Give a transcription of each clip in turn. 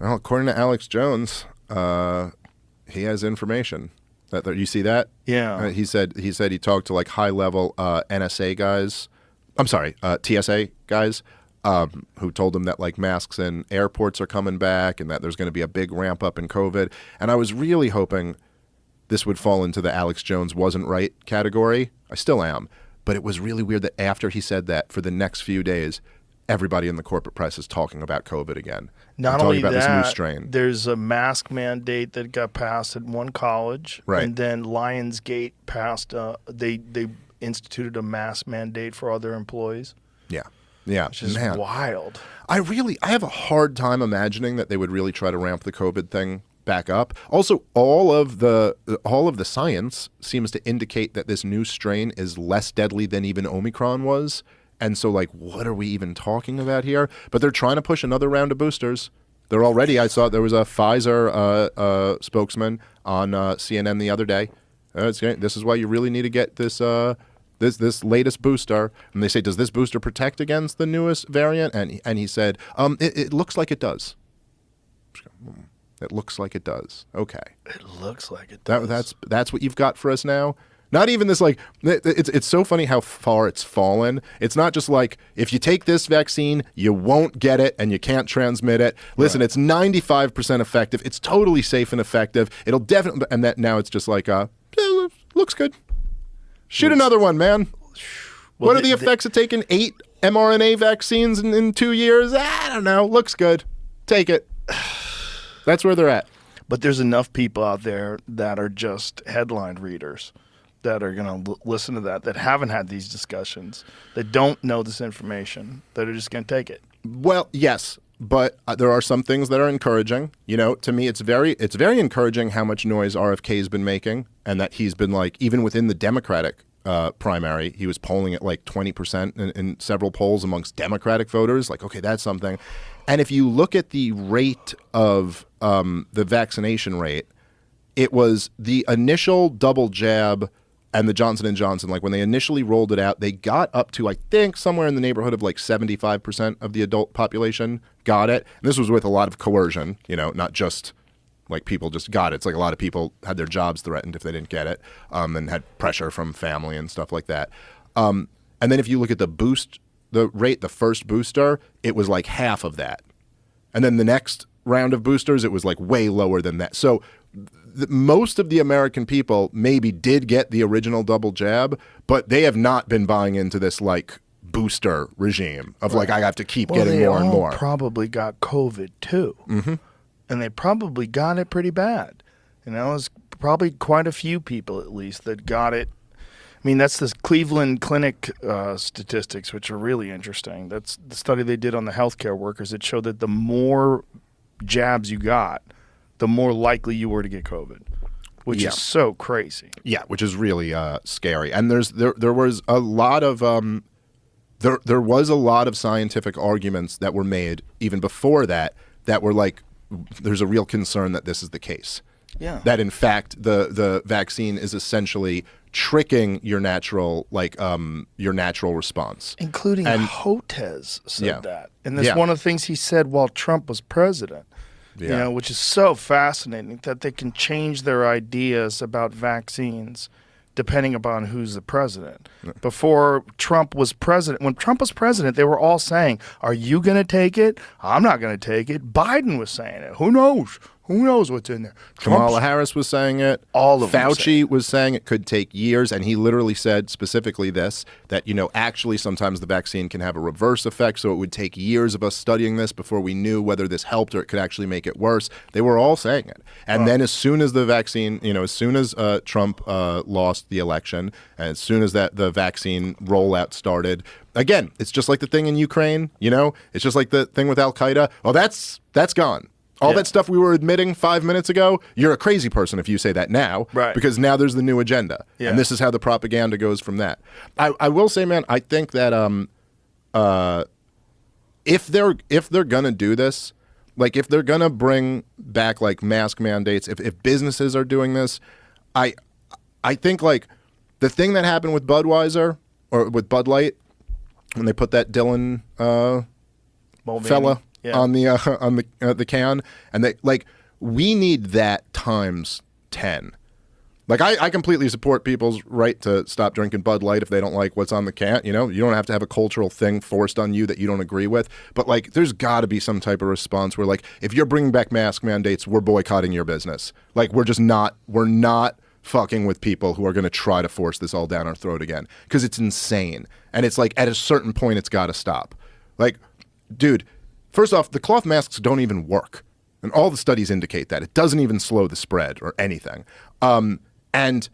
Well, according to Alex Jones, he has information. You see that? Yeah. He said he talked to like high level NSA guys. I'm sorry, TSA guys, who told him that like masks in airports are coming back and that there's going to be a big ramp up in COVID. And I was really hoping this would fall into the Alex Jones wasn't right category. I still am. But it was really weird that after he said that, for the next few days, everybody in the corporate press is talking about COVID again. Not only about that, this new strain. There's a mask mandate that got passed at one college. Right. And then Lionsgate passed, they instituted a mask mandate for other employees. Yeah. Yeah. Which is wild. I have a hard time imagining that they would really try to ramp the COVID thing back up. Also, all of the science seems to indicate that this new strain is less deadly than even Omicron was. And so, like, what are we even talking about here? But they're trying to push another round of boosters. They're already, I saw there was a Pfizer spokesman on CNN the other day. This is why you really need to get this this latest booster. And they say, does this booster protect against the newest variant? And he said, it looks like it does. It looks like it does. Okay. It looks like it does. That's what you've got for us now? Not even this, like, it's so funny how far it's fallen. It's not just like, if you take this vaccine, you won't get it and you can't transmit it. Listen, It's 95% effective. It's totally safe and effective. It'll definitely, and that now it's just like, looks good. Shoot another one, man. Well, what are the effects of taking 8 mRNA vaccines in 2 years? I don't know. Looks good. Take it. That's where they're at. But there's enough people out there that are just headline readers that are going to listen to that haven't had these discussions, that don't know this information, that are just going to take it. Well, yes, but there are some things that are encouraging. You know, to me, it's very encouraging how much noise RFK's been making, and that he's been, like, even within the Democratic primary, he was polling at like 20% in several polls amongst Democratic voters. Like, okay, that's something. And if you look at the rate of the vaccination rate, it was the initial double jab and the Johnson & Johnson, like when they initially rolled it out, they got up to, I think, somewhere in the neighborhood of like 75% of the adult population got it. And this was with a lot of coercion, you know, not just like people just got it. It's like a lot of people had their jobs threatened if they didn't get it, and had pressure from family and stuff like that. And then if you look at the first booster, it was like half of that. And then the next round of boosters, it was like way lower than that. So most of the American people maybe did get the original double jab, but they have not been buying into this like booster regime of like, I have to keep getting more and more. They probably got COVID too. Mm-hmm. And they probably got it pretty bad. You know, it was probably quite a few people at least that got it. I mean, that's the Cleveland Clinic statistics, which are really interesting. That's the study they did on the healthcare workers. It showed that the more jabs you got, the more likely you were to get COVID, which is so crazy. Yeah, which is really scary. And there was a lot of there was a lot of scientific arguments that were made even before that were like, there's a real concern that this is the case. Yeah. That in fact the vaccine is essentially tricking your natural response. Including Hotez said that. And that's one of the things he said while Trump was president. Yeah. You know, which is so fascinating that they can change their ideas about vaccines depending upon who's the president. Before Trump was president, when Trump was president, they were all saying, are you going to take it? I'm not going to take it. Biden was saying it. Who knows? Who knows what's in there? Kamala Harris was saying it. All of them. Fauci was saying it could take years, and he literally said specifically this, that, you know, actually sometimes the vaccine can have a reverse effect, so it would take years of us studying this before we knew whether this helped or it could actually make it worse. They were all saying it. And then as soon as the vaccine, you know, as soon as Trump lost the election, and as soon as the vaccine rollout started, again, it's just like the thing in Ukraine, you know? It's just like the thing with Al-Qaeda. Oh, that's gone. All that stuff we were admitting 5 minutes ago, you're a crazy person if you say that now, right? Because now there's the new agenda, and this is how the propaganda goes from that. I will say, man, I think that if they're gonna do this, like if they're gonna bring back like mask mandates, if businesses are doing this, I think like the thing that happened with Budweiser or with Bud Light when they put that Dylan fella on the can, and they like we need that times 10. Like I completely support people's right to stop drinking Bud Light if they don't like what's on the can. You know, you don't have to have a cultural thing forced on you that you don't agree with. But like, there's got to be some type of response where like, if you're bringing back mask mandates, we're boycotting your business. Like, we're not fucking with people who are going to try to force this all down our throat again, because it's insane. And it's like, at a certain point, it's got to stop. Like, dude, first off, the cloth masks don't even work. And all the studies indicate that. It doesn't even slow the spread or anything. And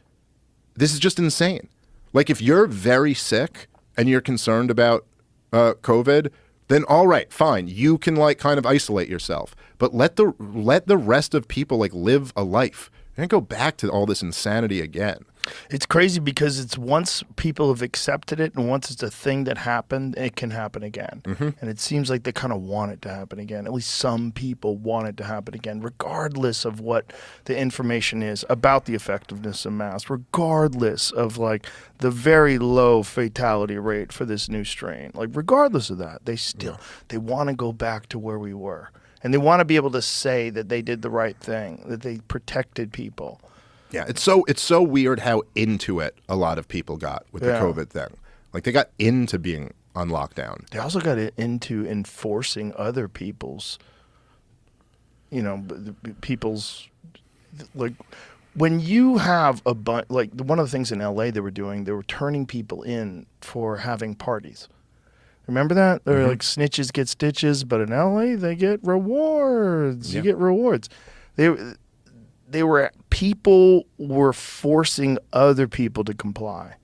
this is just insane. Like, if you're very sick and you're concerned about COVID, then all right, fine. You can like kind of isolate yourself, but let the rest of people like live a life. And go back to all this insanity again. It's crazy because it's once people have accepted it and once it's a thing that happened, it can happen again. And it seems like they kind of want it to happen again. At least some people want it to happen again, regardless of what the information is about the effectiveness of masks, regardless of like the very low fatality rate for this new strain. Like, regardless of that, they want to go back to where we were. And they want to be able to say that they did the right thing, that they protected people. Yeah, it's so weird how into it a lot of people got with the COVID thing. Like, they got into being on lockdown. They also got into enforcing other people's, like, when you have a bunch, like one of the things in LA they were doing, they were turning people in for having parties. Remember that? They're like, snitches get stitches, but in LA they get rewards. You get rewards. People were forcing other people to comply.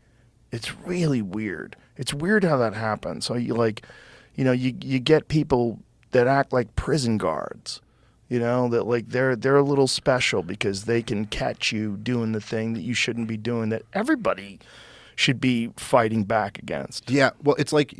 It's really weird. It's weird how that happens. So you get people that act like prison guards, that like they're a little special because they can catch you doing the thing that you shouldn't be doing, that everybody should be fighting back against. Yeah, well, it's like,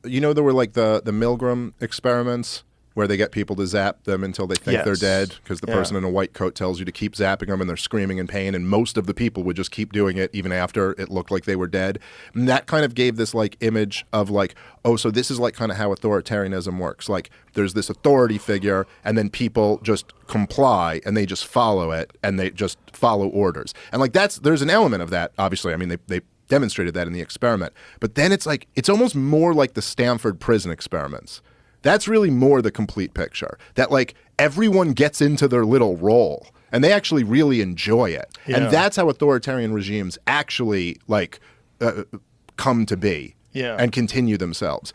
there were like the Milgram experiments where they get people to zap them until they think they're dead because the person in a white coat tells you to keep zapping them and they're screaming in pain, and most of the people would just keep doing it even after it looked like they were dead. And that kind of gave this like image of like, oh, so this is like kind of how authoritarianism works. Like, there's this authority figure and then people just comply and they just follow it and they just follow orders. And like there's an element of that, obviously. I mean, they demonstrated that in the experiment. But then it's like, it's almost more like the Stanford prison experiments. That's really more the complete picture. That like everyone gets into their little role and they actually really enjoy it. Yeah. And that's how authoritarian regimes actually like come to be and continue themselves.